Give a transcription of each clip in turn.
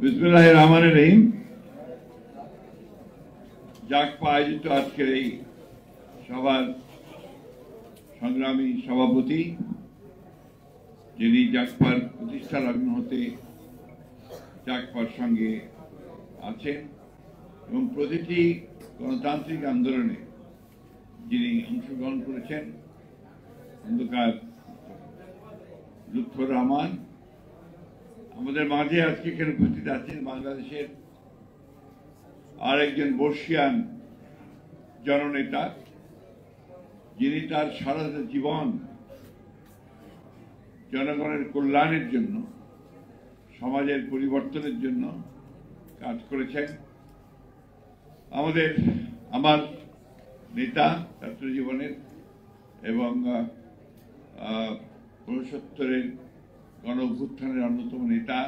বিসমিল্লাহির রহমানির রহিম। জাগপা আয়োজিত আজকের এই সভার সংগ্রামী সভাপতি, যিনি জাগপার প্রতিষ্ঠা লগ্ন হতে জাগপার সঙ্গে আছেন এবং প্রতিটি গণতান্ত্রিক আন্দোলনে যিনি অংশগ্রহণ করেছেন, খন্দকার লুৎফর রহমান, আমাদের মাঝে আজকে এখানে উপস্থিত আছেন বাংলাদেশের আরেকজন বর্ষিয়ান জননেতা, যিনি তার সারা জীবন জনগণের কল্যাণের জন্য, সমাজের পরিবর্তনের জন্য কাজ করেছেন। আমার নেতা ছাত্র জীবনের এবং ৭৯-এর গণ অভ্যুত্থানের অন্যতম নেতা,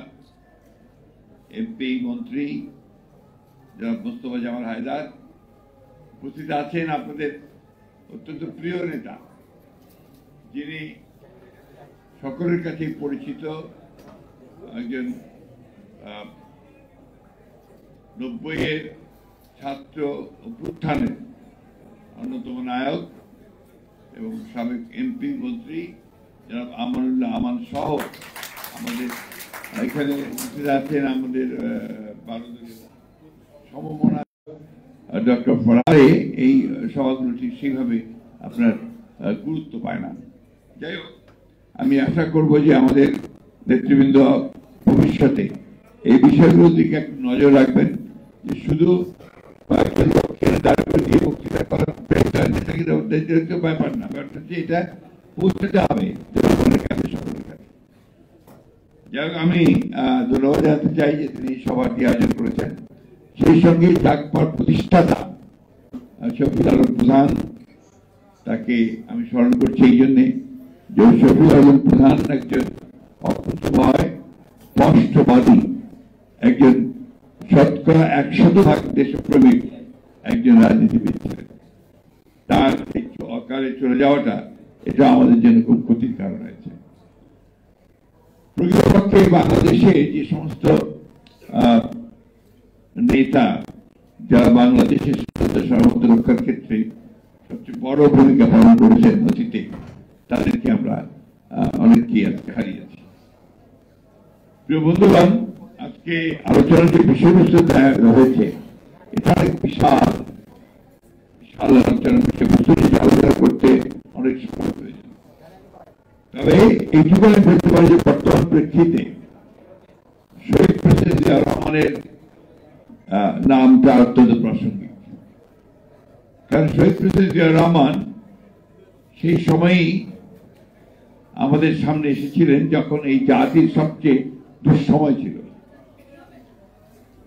এমপি মন্ত্রী জনাব মোস্তফা জামাল হায়দার উপস্থিত আছেন। আপনাদের অত্যন্ত প্রিয় নেতা, যিনি সকলের কাছে পরিচিত, একজন ৯০-এর ছাত্র অভ্যুত্থানের অন্যতম নায়ক এবং সাবেক এমপি মন্ত্রী জনাব আমানুল্লাহ আমান সহ আমাদের এখানে উপস্থিত আছেন আমাদের সমমনা ডক্টর ফরারে। এই সভাগুলো ঠিক সেইভাবে আপনার গুরুত্ব পায় না। যাই হোক, আমি আশা করব যে আমাদের নেতৃবৃন্দ ভবিষ্যতে এই বিষয়গুলোর দিকে একটু নজর রাখবেন, যে শুধু ব্যাপার না, ব্যাপারটা হচ্ছে এটা পৌঁছাতে হবে জনগণের কাছে, সকলের কাছে। যাই হোক, আমি ধন্যবাদ জানাতে চাই যে তিনি সভাটি আয়োজন করেছেন। সেই সঙ্গে জাগপার প্রতিষ্ঠাতা শফিউল আলম প্রধান, তাকে আমি স্মরণ করছি এই জন্যে যে শফিউল আলম প্রধান একজন অকুণ্ঠময়, স্পষ্টবাদী, একজন 100% দেশপ্রেমিক একজন রাজনীতিবিদ ছিলেন। তার অকালে চলে যাওয়াটা এটা আমাদের জন্য খুব ক্ষতির কারণ হয়েছে। প্রকৃতপক্ষে বাংলাদেশে যে সমস্ত নেতা যারা বাংলাদেশের সার্বভৌমত্ব রক্ষার ক্ষেত্রে সবচেয়ে বড় ভূমিকা পালন করেছেন অতীতে, তাদেরকে আমরা অনেককেই আজকে হারিয়েছি। প্রিয় বন্ধুগণ, আজকে আলোচনার যে বিষয়বস্তু হয়েছে, এটা অনেক বিশাল আলোচনার বিষয়বস্তু, যেটা আলোচনা করতে অনেক সময় প্রয়োজন। তবে এইটুকু আমি বলতে পারি যে বর্তমান প্রেক্ষিতে শহীদ প্রেসিডেন্ট জিয়াউর রহমানের নামটা অত্যন্ত প্রাসঙ্গিক। কারণ শহীদ প্রেসিডেন্ট জিয়াউর রহমান সেই সময়ই আমাদের সামনে এসেছিলেন যখন এই জাতির সবচেয়ে দুঃসময় ছিল।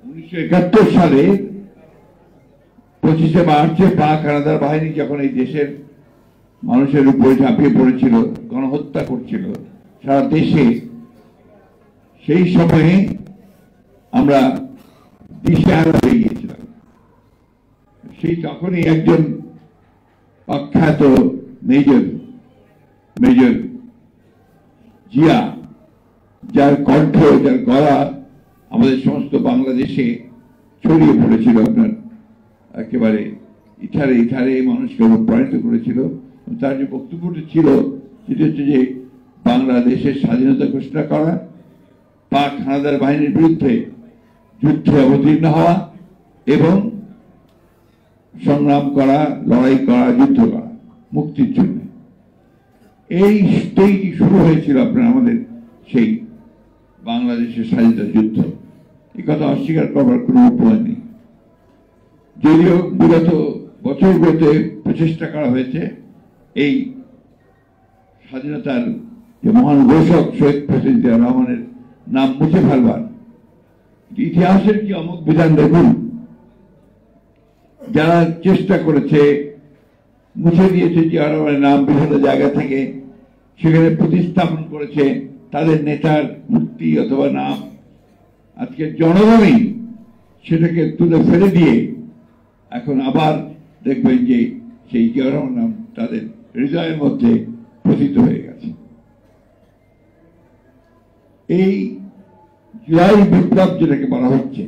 1971 সালে 25শে মার্চে পাক হানাদার বাহিনী যখন এই দেশের মানুষের উপরে ঝাঁপিয়ে পড়েছিল, গণহত্যা করছিল সারা দেশে, সেই সময়ে আমরা দিশেহারা হয়ে গিয়েছিলাম। সেই তখনই একজন অখ্যাত মেজর জিয়া, যার কণ্ঠ, যার গলা আমাদের সমস্ত বাংলাদেশে ছড়িয়ে পড়েছিল, আপনার একেবারে ইথারে মানুষকে অনুপ্রাণিত করেছিল। তার যে বক্তব্যটি ছিল সেটি হচ্ছে যে বাংলাদেশের স্বাধীনতা ঘোষণা করা, পাক হানাদার বাহিনীর বিরুদ্ধে যুদ্ধে অবতীর্ণ হওয়া এবং সংগ্রাম করা, লড়াই করা, যুদ্ধ করা মুক্তির জন্য। এই শুরু হয়েছিল আপনার আমাদের সেই বাংলাদেশের স্বাধীনতা যুদ্ধ। এই কথা অস্বীকার করবার কোনো উপায় নেই। যদিও বিগত বছরগুলোতে প্রচেষ্টা করা হয়েছে এই স্বাধীনতার যে মহান ঘোষক শহীদ প্রেসিডেন্ট জিয়াউর রহমানের নাম মুছে ফেলবার। ইতিহাসের কি অমুক বিধান দেখুন, যারা চেষ্টা করেছে মুছে দিয়েছে জিয়াউর রহমানের নাম বিভিন্ন জায়গা থেকে, সেখানে প্রতিস্থাপন করেছে তাদের নেতার মূর্তি অথবা নাম। আজকে জনগণই সেটাকে তুলে ফেলে দিয়ে এখন আবার দেখবেন যে সেই জিয়াউর রহমান নাম তাদের হৃদয়ের মধ্যে প্রথিত হয়ে গেছে। এই জুলাই বিপ্লব যেটাকে বলা হচ্ছে,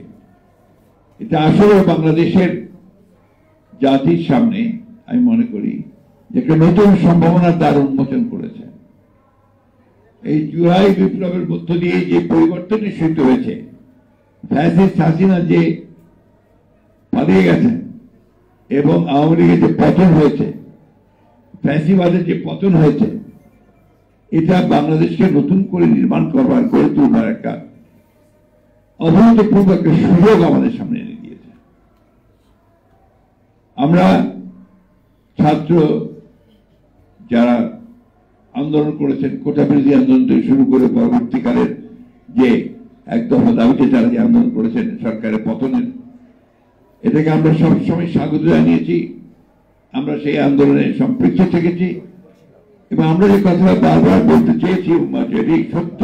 এটা আসলে বাংলাদেশের জাতির সামনে আমি মনে করি যে একটা নতুন সম্ভাবনার দ্বার উন্মোচন করেছে। এই জুলাই বিপ্লবের মধ্য দিয়ে যে পরিবর্তনটি সৃষ্টি হয়েছে, ফ্যাসিস্ট হাসিনা যে পালিয়ে গেছেন এবং আওয়ামী লীগের যে পতন হয়েছে, ফ্যাসিবাদের যে পতন হয়েছে, এটা বাংলাদেশকে নতুন করে নির্মাণ করবার, গড়ে তুলবার একটা অভূতপূর্ব একটা সুযোগ আমাদের সামনে এনে দিয়েছে। আমরা ছাত্র যারা আন্দোলন করেছেন, কোটা বিরোধী আন্দোলন থেকে শুরু করে পরবর্তীকালের যে এক দফা দাবিতে যারা যে আন্দোলন করেছেন সরকারের পতনের, এটাকে আমরা সবসময় স্বাগত জানিয়েছি। আমরা সেই আন্দোলনে সম্পৃক্ত থেকেছি এবং আমরা যে কথাটা বারবার বলতে চেয়েছি, এটি সত্য,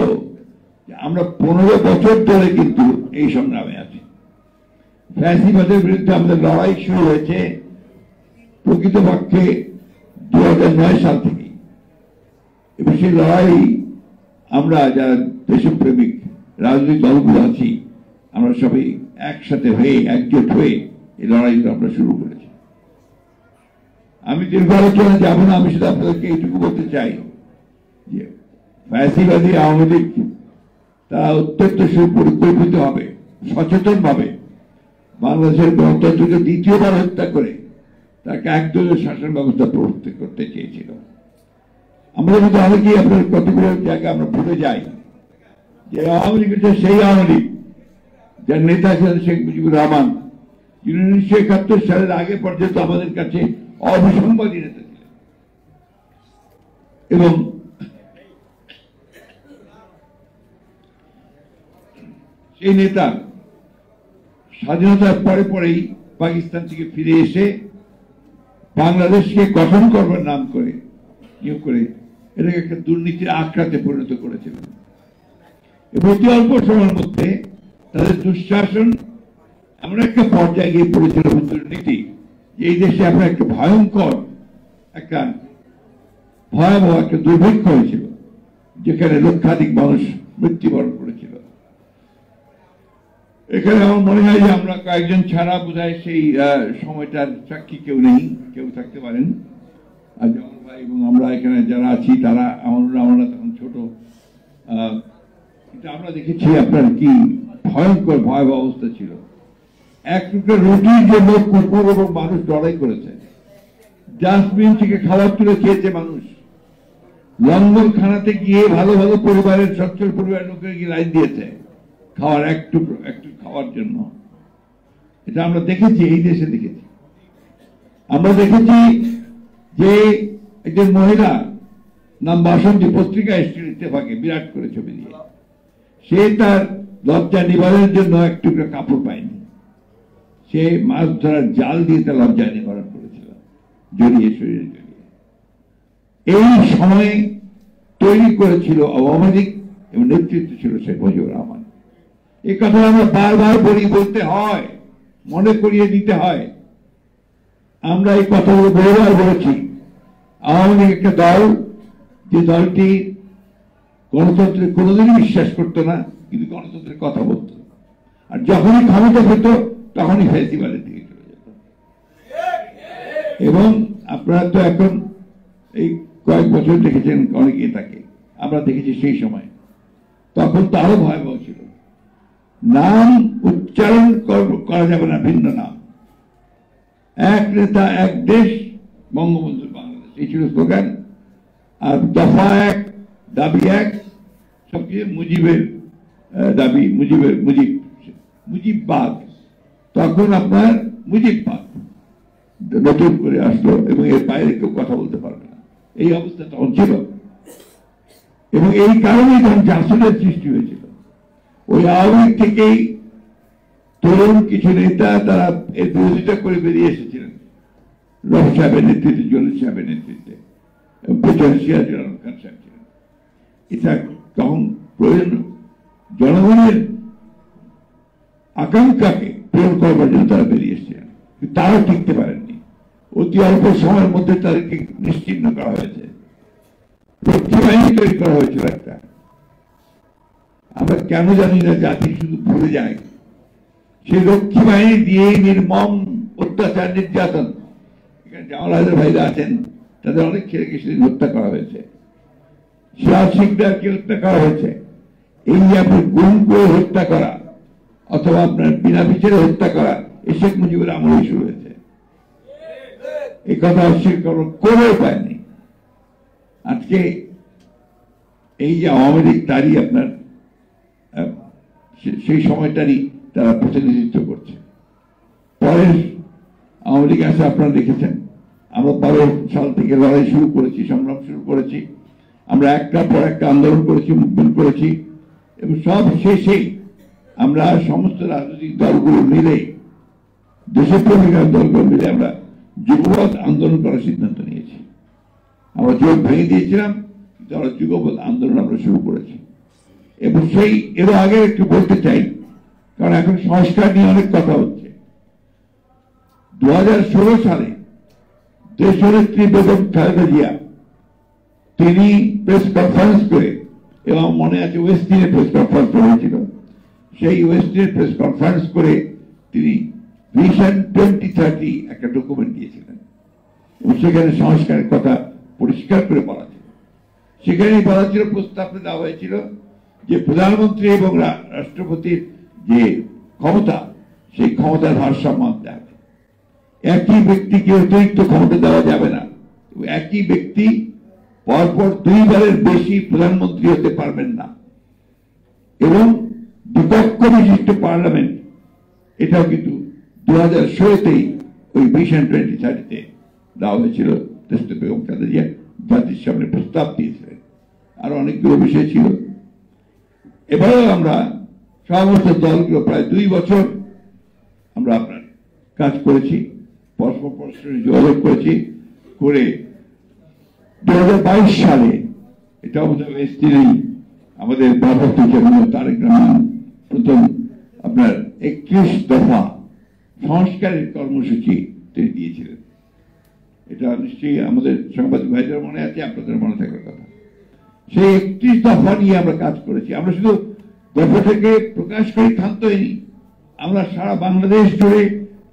আমরা 15 বছর ধরে কিন্তু এই সংগ্রামে আছি। ফ্যাসিবাদের বিরুদ্ধে আমাদের লড়াই শুরু হয়েছে প্রকৃতপক্ষে 2009 সাল থেকে, এবং সেই লড়াই আমরা যারা দেশপ্রেমিক রাজনৈতিক দলগুলো আছি, আমরা সবাই একসাথে হয়ে, একজোট হয়ে এই লড়াইগুলো আমরা শুরু করেছি। আমি দীর্ঘ আলোচনা যাব না, আমি শুধু আপনাদেরকে এইটুকু বলতে চাই যে ফ্যাসিবাদী আওয়ামী লীগ তারা অত্যন্ত সুপরিকল্পিত হবে, সচেতন ভাবে বাংলাদেশের গণতন্ত্রকে দ্বিতীয়বার হত্যা করে তাকে একদলীয় শাসন ব্যবস্থা প্রবর্তন করতে চেয়েছিল। আমাদের মধ্যে অনেকেই আপনার কতগুলো জায়গায় আমরা ভুলে যাই যে আওয়ামী লীগ হচ্ছে সেই আওয়ামী লীগ যার নেতা ছিলেন শেখ মুজিবুর রহমান, যিনি 1971 সালের আগে পর্যন্ত আমাদের কাছে অবিসংবাদী নেতা ছিলেন। এবং সেই নেতা স্বাধীনতার পরে পরেই পাকিস্তান থেকে ফিরে এসে বাংলাদেশকে গঠন করবার নাম করে নিয়োগ করে এটাকে একটা দুর্নীতির আখড়াতে পরিণত করেছিলেন। এবং অতি অল্প সময়ের মধ্যে তাদের দুঃশাসন এমন একটা পর্যায়ে গিয়ে পড়েছিল, দুর্নীতি, এই দেশে আপনার একটা ভয়ঙ্কর একটা ভয়াবহ একটা দুর্ভিক্ষ হয়েছিল, যেখানে লক্ষাধিক মানুষ মৃত্যুবরণ করেছিল। এখানে আমার মনে হয় যে আমরা কয়েকজন ছাড়া বোধহয় সেই সময়টার সাক্ষী কেউ নেই, কেউ থাকতে পারেন। আর জামাল ভাই এবং আমরা এখানে যারা আছি তারা আমরা তখন ছোট, কিন্তু আমরা দেখেছি আপনার কি ভয়ঙ্কর ভয়াবহ অবস্থা ছিল। এক টুকরো রুটির জন্য কুকুর এবং মানুষ লড়াই করেছে, ডাস্টবিন থেকে খাবার তুলে খেয়েছে মানুষ, লঙ্গর খানাতে গিয়ে ভালো ভালো পরিবারের সচ্ছল পরিবারের লোকের গিয়ে লাইন দিয়েছে খাওয়ার একটু খাওয়ার জন্য। এটা আমরা দেখেছি, এই দেশে দেখেছি। আমরা দেখেছি যে একজন মহিলা নাম বাসন্তী, পত্রিকা এসেছিল ইত্তেফাকে বিরাট করে ছবি দিয়ে, সে তার লজ্জা নিবারণের জন্য এক টুকরা কাপড় পায়নি, সে মাছ ধরার জাল দিয়ে তার লজ্জা নিবারণ করেছিল, জড়িয়ে শরীরে জড়িয়ে। এই সময়ে তৈরি করেছিল আওয়ামী লীগ এবং নেতৃত্ব ছিল শেখ মুজিবুর রহমান। এই কথা আমরা বারবার বলতে হয়, মনে করিয়ে দিতে হয়। আমরা এই কথাগুলো বহুবার বলেছি। আওয়ামী লীগ একটা দল, যে দলটি গণতন্ত্রে কোনোদিনই বিশ্বাস করতো না, কিন্তু গণতন্ত্রের কথা বলতো, আর যখনই ক্ষমতা পেত তখনই ফ্যাসিবাদের দিকে চলে যেত। এবং আপনারা তো এখন এই কয়েক বছর দেখেছেন অনেকে তাকে, আমরা দেখেছি সেই সময়, তখন তো আরো ভয়াবহ ছিল। নাম উচ্চারণ করা যাবে না, ভিন্ন নাম, এক নেতা এক দেশ, বঙ্গবন্ধু বাংলাদেশ, এই ছিল স্লোগান। আর দফা এক, দাবি এক, সবকিছু মুজিবের দাবি, মুজিববাদ। তখন আপনার মুজিববাদ নতুন করে আসলো এবং এর বাইরে কেউ কথা বলতে পারবে না, এই অবস্থা তখন ছিল। এবং এই কারণেই তখন জাসদের সৃষ্টি হয়েছিল। ওই আওয়ামী লীগ থেকেই তরুণ কিছু নেতা তারা এর বিরোধিতা করে বেরিয়ে এসেছিলেন, রফ সাহেবের নেতৃত্বে, জলিল সাহেবের নেতৃত্বে, এবং পেছনে সিরাজুল আলম খান সাহেব ছিলেন। এটা তখন প্রয়োজন জনগণের আকাঙ্ক্ষাকে পূরণ করবার জন্য তারা বেরিয়ে এসেছিলেন, কিন্তু তারাও টিকতে পারেননি। অতি অল্প সময়ের মধ্যে তাদেরকে নিশ্চিহ্ন করা হয়েছে, রক্ষী বাহিনী তৈরি করা হয়েছিল একটা। আমরা কেন জানি না জাতি শুধু ভুলে যায় সেই রক্ষী বাহিনী দিয়ে নির্মম অত্যাচার নির্যাতন। এখানে জামাল হায়দার ভাইরা আছেন, তাদের অনেক ছেলেকে সেদিন হত্যা করা হয়েছে, সিরাজ শিকদারকে হত্যা করা হয়েছে। এই যে আপনি গুম করে হত্যা করা অথবা আপনার বিনা বিচারে হত্যা করা, এই শেখ মুজিবের আমলেই শুরু হয়েছে। এই কথা অস্বীকার করার কোনো উপায় নেই। আজকে এই যে আওয়ামী লীগ, তারই আপনার সেই সময়টারই তারা প্রতিনিধিত্ব করছে। পরের আওয়ামী লীগ আসে আপনারা দেখেছেন, আমরা 12 সাল থেকে লড়াই শুরু করেছি, সংগ্রাম শুরু করেছি, আমরা একটার পর একটা আন্দোলন করেছি, মুভমেন্ট করেছি, এবং সব শেষে আমরা সমস্ত রাজনৈতিক দলগুলো মিলে, দেশপ্রেমিক দলগুলো মিলে আমরা যুগপৎ আন্দোলন করার সিদ্ধান্ত নিয়েছি। আমরা জোট ভেঙে দিয়েছিলাম, কিন্তু আমরা যুগপৎ আন্দোলন আমরা শুরু করেছি। এবং এর আগে একটু বলতে চাই, কারণ এখন সংস্কার নিয়ে অনেক কথা হচ্ছে। 2016 সালে দেশনেত্রী বেগম খালেদা জিয়া তিনি প্রেস কনফারেন্স করে, এবং মনে আছে ওয়েস্টিনে প্রেস কনফারেন্স হয়েছিল, সেই ওয়েস্টিনে প্রেস কনফারেন্স করে তিনি ভিশন 2030 একটা ডকুমেন্ট দিয়েছিলেন, এবং সেখানে সংস্কারের কথা পরিষ্কার করে বলা ছিল। সেখানে বলা ছিল, প্রস্তাবটা দেওয়া হয়েছিল যে প্রধানমন্ত্রী এবং রাষ্ট্রপতির যে ক্ষমতা, সেই ক্ষমতার ভারসাম্য আনতে হবে। একই ব্যক্তিকে অতিরিক্ত ক্ষমতা দেওয়া যাবে না, একই ব্যক্তি পরপর 2 বারের বেশি প্রধানমন্ত্রী হতে পারবেন না, এবং বিপক্ষ বিশিষ্ট পার্লামেন্ট, এটাও কিন্তু 2016তেই ওই ভিশন 2030-তে দেওয়া হয়েছিল। দেশনেত্রী বেগম খালেদা জিয়া জাতির সামনে প্রস্তাব দিয়েছিলেন, আরো অনেকগুলো বিষয় ছিল। এবারেও আমরা সমস্ত দলগুলো প্রায় 2 বছর আমরা আপনার কাজ করেছি, পরস্পর যোগাযোগ করেছি, করে 2022 সালে, এটা আমাদের ওয়েস্টিনেই আমাদের ভারপ্রাপ্ত চেয়ারম্যান তারেক রহমান প্রথম আপনার 21 দফা সংস্কারের কর্মসূচি তিনি দিয়েছিলেন। এটা নিশ্চয়ই আমাদের সাংবাদিক ভাইদের মনে আছে, আপনাদের মনে থাকার কথা। সেই 31 দফা নিয়ে আমরা কাজ করেছি। আমরা শুধু দফা থেকে প্রকাশ করে ক্ষান্ত হইনি, আমরা সারা বাংলাদেশ জুড়ে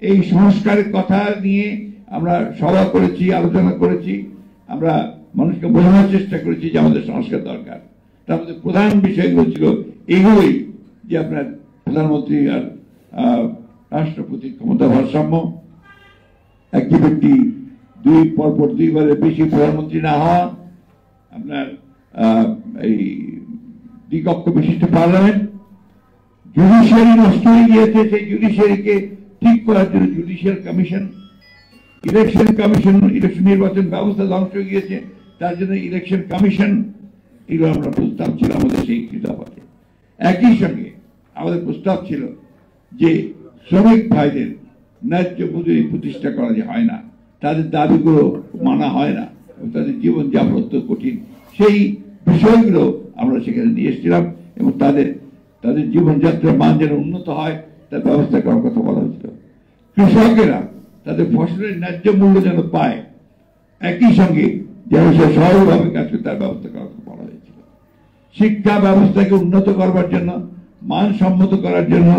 এই সংস্কারের কথা নিয়ে আমরা সভা করেছি, আলোচনা করেছি, আমরা মানুষকে বোঝানোর চেষ্টা করেছি যে আমাদের সংস্কার দরকার। তার মধ্যে প্রধান বিষয়গুলো ছিল এগুলোই, যে আপনার প্রধানমন্ত্রী আর রাষ্ট্রপতির ক্ষমতা ভারসাম্য, একই ব্যক্তি পরপর 2 বারের বেশি প্রধানমন্ত্রী না হওয়া, আপনার এই দ্বিকক্ষ বিশিষ্ট পার্লামেন্ট, জুডিশিয়ারি নষ্ট হয়ে গিয়েছে, সেই জুডিশিয়ারিকে ঠিক করার জন্য judicial commission, election commission, election নির্বাচন ব্যবস্থা ধ্বংস হয়ে গিয়েছে, তার জন্য ইলেকশন কমিশন, এগুলো আমরা প্রস্তাব ছিল আমাদের সেই দফাতে। একই সঙ্গে আমাদের প্রস্তাব ছিল যে শ্রমিক ভাইদের ন্যায্য মজুরি প্রতিষ্ঠা করা যে হয় না, তাদের দাবিগুলো মানা হয় না, তাদের জীবনযাপন অত্যন্ত কঠিন, সেই বিষয়গুলো আমরা সেখানে নিয়ে এসেছিলাম, এবং তাদের জীবনযাত্রার মান যেন উন্নত হয় তার ব্যবস্থা করার কথা বলা হয়েছিল। কৃষকেরা তাদের ফসলের ন্যায্য মূল্য যেন পায়, একই সঙ্গে যেন সে সহজভাবে কাজ করে তার ব্যবস্থা করার কথা বলা হয়েছিল। শিক্ষা ব্যবস্থাকে উন্নত করবার জন্য, মানসম্মত করার জন্য,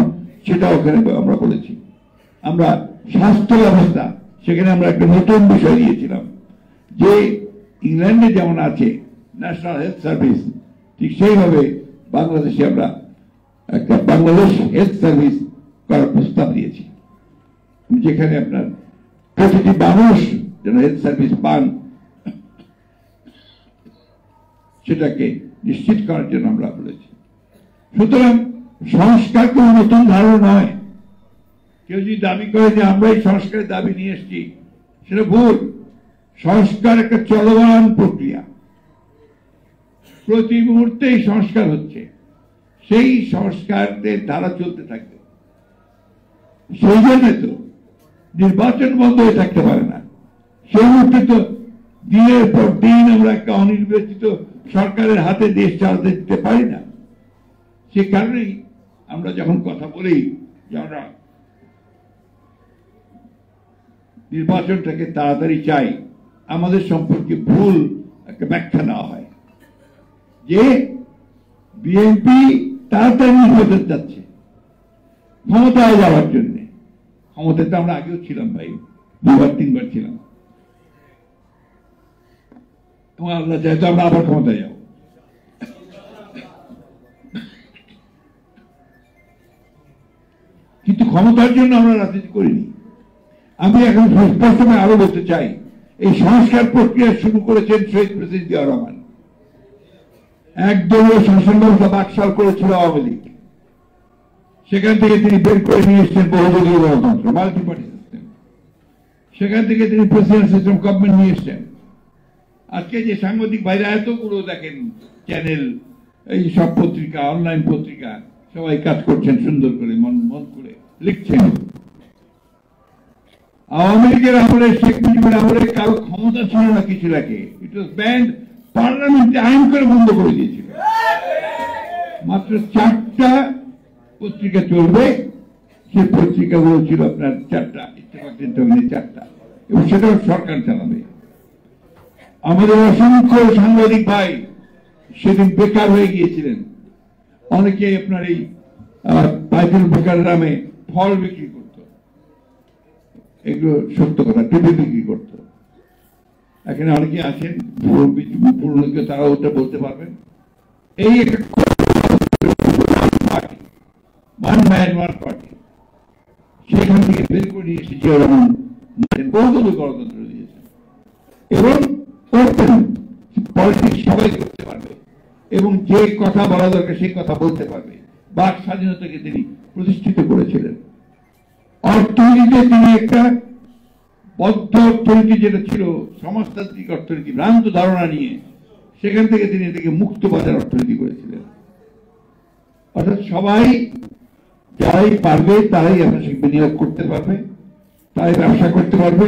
সেটা ওখানে আমরা বলেছি। আমরা স্বাস্থ্য ব্যবস্থা, সেখানে আমরা একটা নতুন বিষয় দিয়েছিলাম যে ইংল্যান্ডে যেমন আছে ন্যাশনাল হেলথ সার্ভিস, ঠিক সেইভাবে বাংলাদেশে আমরা একটা বাংলাদেশ হেলথ সার্ভিস করার প্রস্তাব দিয়েছি, যেখানে আপনার প্রতিটি মানুষ যেন হেলথ সার্ভিস পান, সেটাকে নিশ্চিত করার জন্য আমরা বলেছি। সুতরাং সংস্কার কোনো নতুন ধারণা নয়। কেউ যদি দাবি করে যে আমরা এই সংস্কারের দাবি নিয়ে এসেছি, সেটা ভুল। সংস্কার একটা চলমান প্রক্রিয়া, প্রতি মুহূর্তেই সংস্কার হচ্ছে, সেই সংস্কারের ধারা চলতে থাকবে। সেই জন্য তো নির্বাচন বন্ধ হয়ে থাকতে পারে না। সেই মুহূর্তে তো দিনের পর দিন আমরা একটা অনির্বাচিত সরকারের হাতে দেশ চালাতে দিতে পারি না। সে কারণেই আমরা যখন কথা বলি যে আমরা নির্বাচনটাকে তাড়াতাড়ি চাই, আমাদের সম্পর্কে ভুল একটা ব্যাখ্যা নেওয়া হয় যে বিএনপি তাড়াতাড়ি নির্বাচন যাচ্ছে ক্ষমতায় যাওয়ার জন্য। ক্ষমতায় তো আমরা আগেও ছিলাম ভাই, 2-3বার ছিলাম, এবং আল্লাহ চাই তো আমরা আবার ক্ষমতায় যাবো। কিন্তু ক্ষমতার জন্য আমরা রাজনীতি করিনি। আমি এখন স্পষ্টভাবে আরো বলতে চাই, এই সংস্কার প্রক্রিয়া শুরু করেছেন শহীদ প্রেসিডেন্ট জিয়া রহমান। একদলীয় শাসন ব্যবস্থা বাকশাল করেছিল আওয়ামী লীগ, সেখান থেকে তিনি বের করে নিয়ে এসছেন বহুদলীয় গণতন্ত্র, মাল্টি পার্টি সিস্টেম। সেখান থেকে তিনি প্রেসিডেন্ট সিস্টেম গভর্নমেন্ট নিয়ে এসছেন। আজকে যে সাংবাদিক ভাইরা এতগুলো দেখেন চ্যানেল, এই সব পত্রিকা, অনলাইন পত্রিকা, সবাই কাজ করছেন সুন্দর করে, মন করে লিখছেন। আওয়ামী লীগের আমলে, শেখ মুজিবের আমলে কারো ক্ষমতা ছিল না কিছু রাখে, ইট ওয়াজ ব্যান্ড, পার্লামেন্টে আইন করে বন্ধ করে দিয়েছিল। মাত্র 4টা পত্রিকা চলবে, সেই পত্রিকাগুলো ছিল আপনার 4টা, ইত্তেফাক 4টা, এবং সেটাও সরকার চালাবে। আমাদের অসংখ্য সাংবাদিক ভাই সেদিন বেকার হয়ে গিয়েছিলেন। অনেকে আপনার এই বাইতুল বেকার নামে ফল বিক্রি করত, এগুলো সত্য কথা, টিভি বিক্রি করত। এখানে অনেকে আছেন পুরনো, তারা ওটা বলতে পারবেন। এই একটা পার্টি, সেখান থেকে বের করে নিয়ে এসে জিয়া রহমান বহুদলীয় গণতন্ত্র দিয়েছেন, এবং পলিটিক্স সবাই করতে পারবে, এবং যে কথা বলা দরকার সেই কথা বলতে পারবে। বাক স্বাধীনতাকে তিনি প্রতিষ্ঠিত করেছিলেন। অর্থনীতিতে তিনি একটা বদ্ধ অর্থনীতি, যেটা ছিল সমাজতান্ত্রিক অর্থনীতি, ভ্রান্ত ধারণা নিয়ে সেখান থেকে তিনি এটাকে মুক্ত বাজার অর্থনীতি করেছিলেন। অর্থাৎ সবাই, যারাই পারবে তারাই আপনার বিনিয়োগ করতে পারবে, তারাই ব্যবসা করতে পারবে,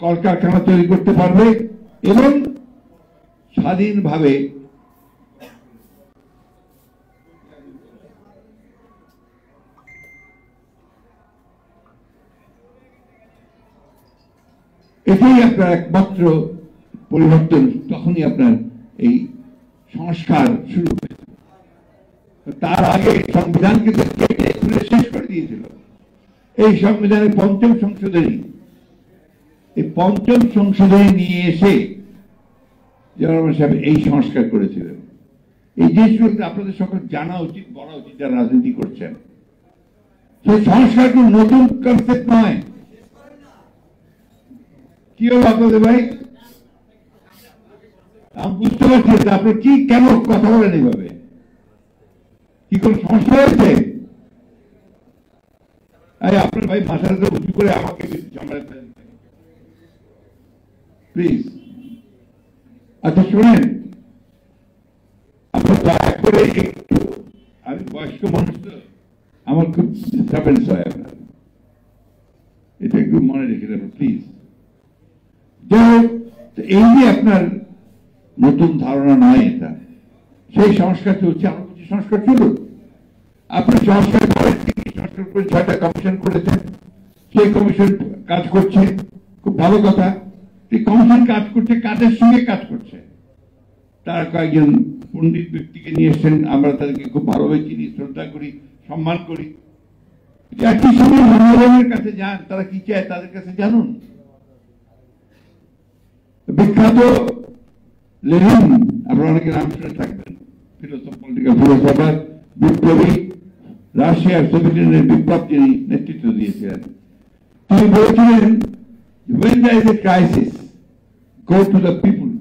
কলকারখানা তৈরি করতে পারবে, এবং স্বাধীনভাবে এটাই আপনার একমাত্র পরিবর্তন। তখনই আপনার এই সংস্কার শুরু হয়েছে। তার আগে সংবিধানকে শেষ করে দিয়েছিল। এই সংবিধানের 5ম সংশোধনী, এই 5ম সংশোধনী নিয়ে এসে জিয়া রহমান সাহেব এই সংস্কার করেছিলেন। এই জিনিসগুলো আপনাদের সকল জানা উচিত, বলা উচিত যারা রাজনীতি করছেন। সেই সংস্কার কোন নতুন কনসেপ্ট নয়। কি হলো আপনাদের ভাই? আমি বুঝতে পারছি আপনি কি, কেন কথা বলেন এইভাবে? কি কোন সমস্যা হয়েছে? আপনার ভাই মাথাটা উঁচু করে আমাকে প্লিজ। আচ্ছা শোনেন, আপনার দয়া করে একটু, আমি বয়স্ক মানুষ তো, আমার খুব ডিস্টার্বেন্স হয় আপনার, এটা একটু মনে রেখে দেবেন প্লিজ। এই যে আপনার নতুন ধারণা নয় এটা, সেই সংস্কার চলছে। আমরা বলছি সংস্কার চলুক। আপনি সংস্কার করেন, সংস্কার করে 6টা কমিশন করেছেন, সেই কমিশন কাজ করছে, খুব ভালো কথা। এই কমিশন কাজ করছে, কাজের সঙ্গে কাজ করছে। তার কয়েকজন পণ্ডিত ব্যক্তিকে নিয়ে এসছেন, আমরা তাদেরকে খুব ভালোভাবে চিনি, শ্রদ্ধা করি, সম্মান করি। একই সময় মহাজনের কাছে যান, তারা কি চায় তাদের কাছে জানুন। বিখ্যাত লেনিন, আপনারা অনেকে নাম শুনে থাকবেন, ফিলোসফার, বিপ্লবী, রাশিয়ার সোভিয়েত ইউনিয়নের বিপ্লব তিনি নেতৃত্ব দিয়েছিলেন। তিনি বলেছিলেন, when there is a crisis, go to the people,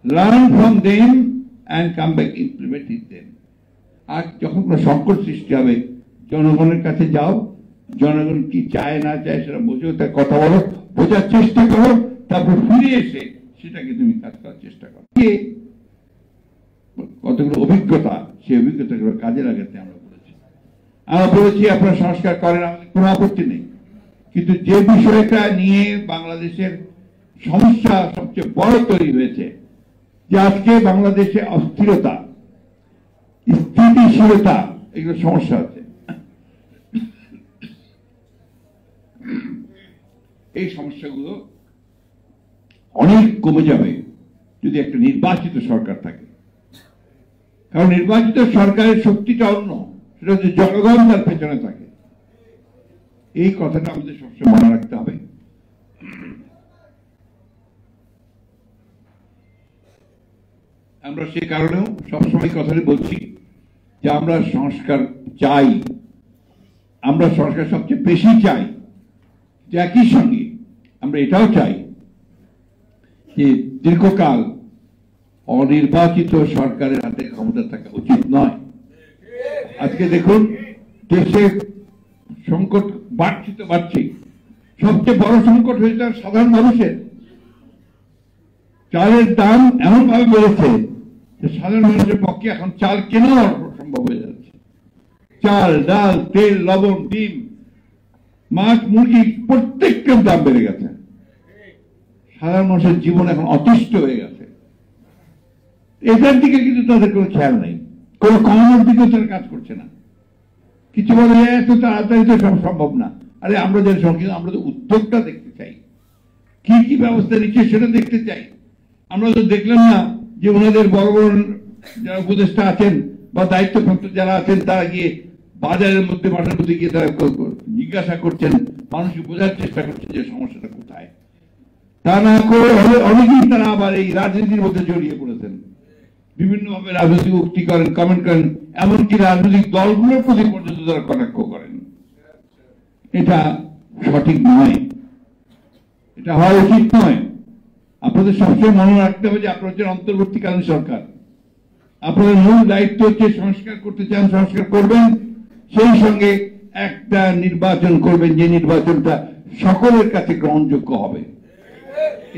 learn from them and come back implementing them. আর যখন কোনো সংকট সৃষ্টি হবে, জনগণের কাছে যাও, জনগণ কি চায় না চায় সেটা বোঝো, তার কথা বলো, বোঝার চেষ্টা করো, তারপর ফিরে এসে সেটাকে তুমি কাজ করার চেষ্টা করো। কতগুলো অভিজ্ঞতা, সেই অভিজ্ঞতাগুলো কাজে লাগাতে আমরা বলেছি আপনারা সংস্কার করেন, আমাদের কোনো আপত্তি নেই। কিন্তু যে বিষয়টা নিয়ে বাংলাদেশের সমস্যা সবচেয়ে বড় তৈরি হয়েছে, যে আজকে বাংলাদেশে অস্থিরতা, স্থিতিশীলতা, এগুলো সমস্যা আছে। এই সমস্যাগুলো অনেক কমে যাবে যদি একটা নির্বাচিত সরকার থাকে। কারণ নির্বাচিত সরকারের শক্তিটা অন্য। সেটা হচ্ছে জনগণ তার পেছনে থাকে। এই কথাটা আমাদের সবসময় মনে রাখতে হবে। আমরা সে কারণেও সবসময় কথাটি বলছি যে আমরা সংস্কার চাই, আমরা সংস্কার সবচেয়ে বেশি চাই। একই সঙ্গে আমরা এটাও চাই যে দীর্ঘকাল অনির্বাচিত সরকারের হাতে ক্ষমতা থাকা উচিত নয়। আজকে দেখুন দেশে সংকট বাড়ছে তো বাড়ছে, সবচেয়ে বড় সংকট হয়েছে সাধারণ মানুষের। চালের দাম এমন ভাবে বেড়েছে যে সাধারণ মানুষের পক্ষে এখন চাল কেনাও অসম্ভব হয়ে যাচ্ছে। চাল, ডাল, তেল, লবণ, ডিম, মাছ, মুরগি প্রত্যেকটার দাম বেড়ে গেছে। সাধারণ মানুষের জীবন এখন অতিষ্ঠ হয়ে গেছে। এটার দিকে কিন্তু তাদের কোনো খেয়াল নেই, কোনো কমানোর দিকেও তারা কাজ করছে না। কিছু বলে এত তাড়াতাড়ি তো সব সম্ভব না। আরে আমরা যে সংখ্যা, আমরা তো উদ্যোগটা দেখতে চাই, কি কি ব্যবস্থা নিচ্ছে সেটা দেখতে চাই। আমরা তো দেখলাম না যে ওনাদের বড় বড় যারা উপদেষ্টা আছেন বা দায়িত্বপ্রাপ্ত যারা আছেন তারা গিয়ে বাজারের মধ্যে মাঠের মধ্যে গিয়ে তারা জিজ্ঞাসা করছেন, মানুষকে বোঝার চেষ্টা করছেন যে সমস্যাটা কোথায়। তা না করে অনেকেই তারা আবার এই রাজনীতির মধ্যে জড়িয়ে পড়েছেন, বিভিন্ন ভাবে রাজনৈতিক উক্তি করেন, কমেন্ট করেন, এমনকি রাজনৈতিক দলগুলোর প্রতি পর্যন্ত তারা কটাক্ষ করেন। এটা সঠিক নয়, এটা হওয়া উচিত নয়। আপনাদের সবসময় মনে রাখতে হবে যে আপনারা হচ্ছেন অন্তর্বর্তীকালীন সরকার। আপনাদের মূল দায়িত্ব হচ্ছে সংস্কার করতে চান, সংস্কার করবেন, সেই সঙ্গে একটা নির্বাচন করবেন যে নির্বাচনটা সকলের কাছে গ্রহণযোগ্য হবে।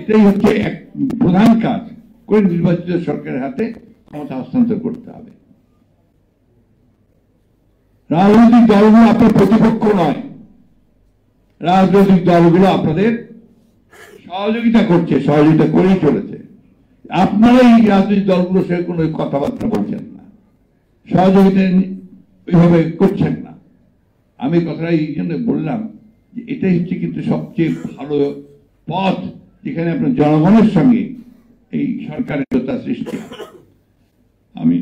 এটাই হচ্ছে এক প্রধান কাজ করে নির্বাচিত সরকারের হাতে ক্ষমতা হস্তান্তর করতে হবে। রাজনৈতিক দলগুলো আপনার প্রতিপক্ষ নয়, রাজনৈতিক দলগুলো আপনাদের সহযোগিতা করছে, সহযোগিতা করেই চলেছে। আপনারা এই রাজনৈতিক দলগুলোর সঙ্গে কোনো কথাবার্তা বলছেন না, সহযোগিতা ওইভাবে করছেন না। আমি কথাটা এই জন্য বললাম যে এটাই হচ্ছে কিন্তু সবচেয়ে ভালো পথ, যেখানে আপনার জনগণের সঙ্গে এই সরকারের সৃষ্টি। আমি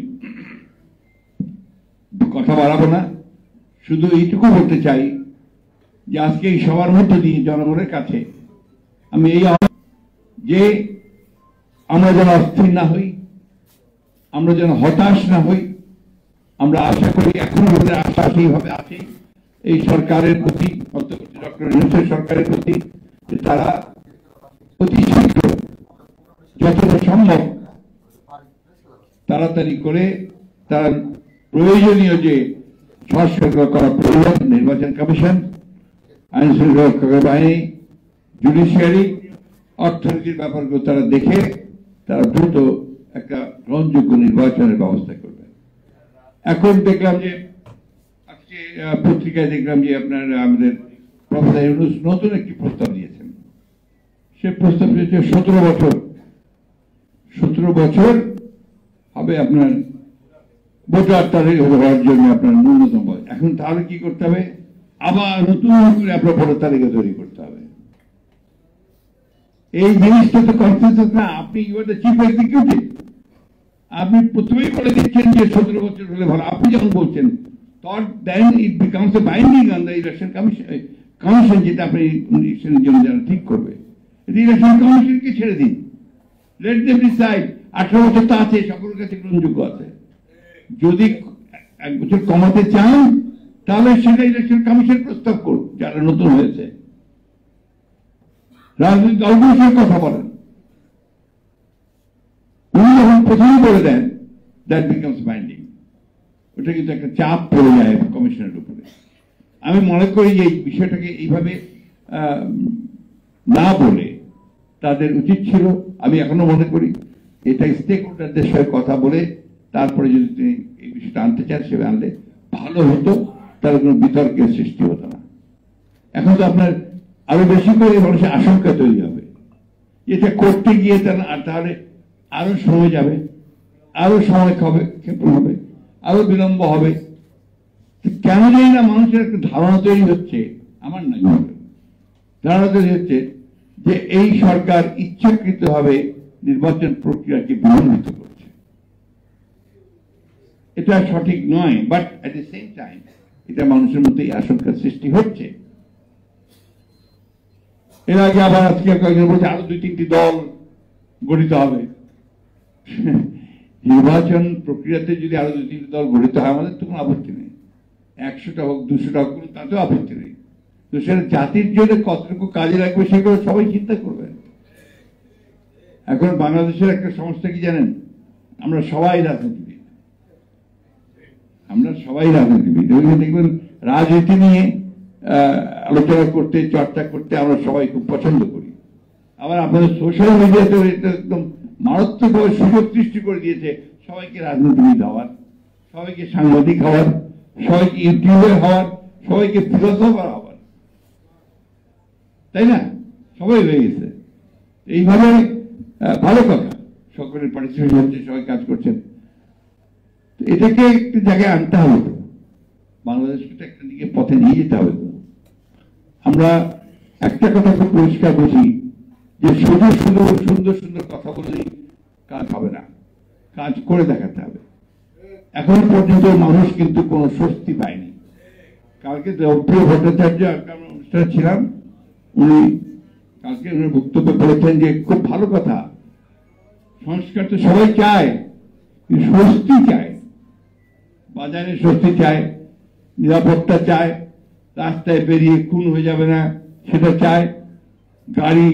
কথা বাড়াবো না, শুধু এইটুকু বলতে চাই যে আজকে এই সবার মধ্যে দিয়ে জনগণের কাছে আমি এই যে আমরা যেন অস্থির না হই, আমরা যেন হতাশ না হই। আমরা আশা করি, এখনো আমাদের আশা সেইভাবে আছে এই সরকারের প্রতি, ডক্টর ইউনূসের সরকারের প্রতি, যে তারা অতি শীঘ্র যতটা সম্ভব তাড়াতাড়ি করে তার প্রয়োজনীয় যে সংস্কার করা প্রয়োজন, নির্বাচন কমিশন, আইন শৃঙ্খলা বাহিনী, জুডিশিয়ারি, অর্থনীতির ব্যাপারগুলো তারা দেখে তারা দ্রুত একটা গ্রহণযোগ্য নির্বাচনের ব্যবস্থা করবে। এখন দেখলাম যে আজকে পত্রিকায় দেখলাম যে আপনার আমাদের প্রফেসর ইউনূস নতুন একটি প্রস্তাব দিয়েছেন। সে প্রস্তাব দিয়েছে 17 বছর হবে আপনার ভোটার তারিখ হওয়ার জন্য আপনার ন্যূনতম বয়স। এখন তাহলে কি করতে হবে, আবার নতুন করে আপনার ভোটার তালিকা তৈরি করতে হবে। এই জিনিসটা তো কনসেনসাস না। আপনি চিফ এক্সিকিউটিভ, আপনি প্রথমেই বলে দিচ্ছেন যে 17 বছর হলে ভালো। আপনি যখন বলছেন then it becomes a binding on the election commission, যেটা আপনি ইলেকশনের জন্য যারা ঠিক করবে, ইলেকশন কমিশনকে ছেড়ে দিন, লেট দেম ডিসাইড। 18 বছর তো আছে, সকলের কাছে গ্রহণযোগ্য আছে। যদি 1 বছর কমাতে চান তাহলে সেটা ইলেকশন কমিশন প্রস্তাব করুন, যারা নতুন হয়েছে। রাজনৈতিক দলগুলোর সঙ্গে কথা বলেন, উনি যখন প্রথমে বলে দেন দ্যাট বিকামস বাইন্ডিং, ওটা কিন্তু একটা চাপ পড়ে যায় কমিশনের উপরে। আমি মনে করি যে এই বিষয়টাকে এইভাবে না বলে তাদের উচিত ছিল, আমি এখনো মনে করি এটা স্টেক হোল্ডারদের সঙ্গে কথা বলে তারপরে যদি তিনি এই বিষয়টা আনতে চান সেভাবে আনলে ভালো হতো, তার কোনো বিতর্কের সৃষ্টি হতো না। এখন তো আপনার আরো বেশি করে মানুষের আশঙ্কা তৈরি হবে, এটা করতে গিয়ে তাহলে আরো সময় যাবে, আরো সময় ক্ষেপণ হবে, আরো বিলম্ব হবে। কেন জানি না মানুষের একটা ধারণা তৈরি হচ্ছে, আমার নয়, ধারণা তৈরি হচ্ছে যে এই সরকার ইচ্ছাকৃতভাবে নির্বাচন প্রক্রিয়াকে বিলম্বিত করছে। এটা সঠিক নয়, but at the same time এটা মানুষের মধ্যে এই আশঙ্কার সৃষ্টি হচ্ছে। এর আগে আবার আজকে কয়েকজন বলছে আরো 2-3টি দল গঠিত হবে। নির্বাচন প্রক্রিয়াতে যদি আরো 2-3টি দল গঠিত হয় আমাদের তো কোনো আপত্তি নেই, 100টা হোক 200টা হোক তাতেও আপত্তি নেই। তো সেটা জাতির জন্য কতটুকু কাজে লাগবে সেগুলো সবাই চিন্তা করবেন। এখন বাংলাদেশের একটা সমস্যা কি জানেন, আমরা সবাই রাজনীতিবিদ, দেখবেন রাজনীতি নিয়ে আলোচনা করতে, চর্চা করতে আমরা সবাই খুব পছন্দ করি। আবার আপনাদের সোশ্যাল মিডিয়াতে এটা একদম মারাত্মকভাবে সুযোগ সৃষ্টি করে দিয়েছে সবাইকে রাজনীতিবিদ হওয়ার, সবাইকে সাংবাদিক হওয়ার, সবাইকে ইউটিউবার হওয়ার, সবাইকে ফিলোসফার হওয়ার, তাই না? সবাই হয়ে গেছে এইভাবে। ভালো কথা, সকলের পার্টিসিপেশন হচ্ছে, সবাই কাজ করছেন। এটাকে একটু জায়গায় আনতে হবে তো, বাংলাদেশকে তো একটা দিকে পথে নিয়ে যেতে হবে তো। আমরা একটা কথা খুব পরিষ্কার বুঝি যে শুধু শুধু সুন্দর সুন্দর কথা বললেই কাজ হবে না, কাজ করে দেখাতে হবে। এখন পর্যন্ত মানুষ কিন্তু কোনো স্বস্তি পায়নি। কালকে প্রিয় ভট্টাচার্য অনুষ্ঠানে ছিলাম, উনি কালকে উনার বক্তব্য বলেছেন যে খুব ভালো কথা, সংস্কার তো সবাই চায়, স্বস্তি চায়, বাজারে স্বস্তি চায়, নিরাপত্তা চায়, রাস্তায় বেরিয়ে খুন হয়ে যাবে না সেটা চায়, গাড়ি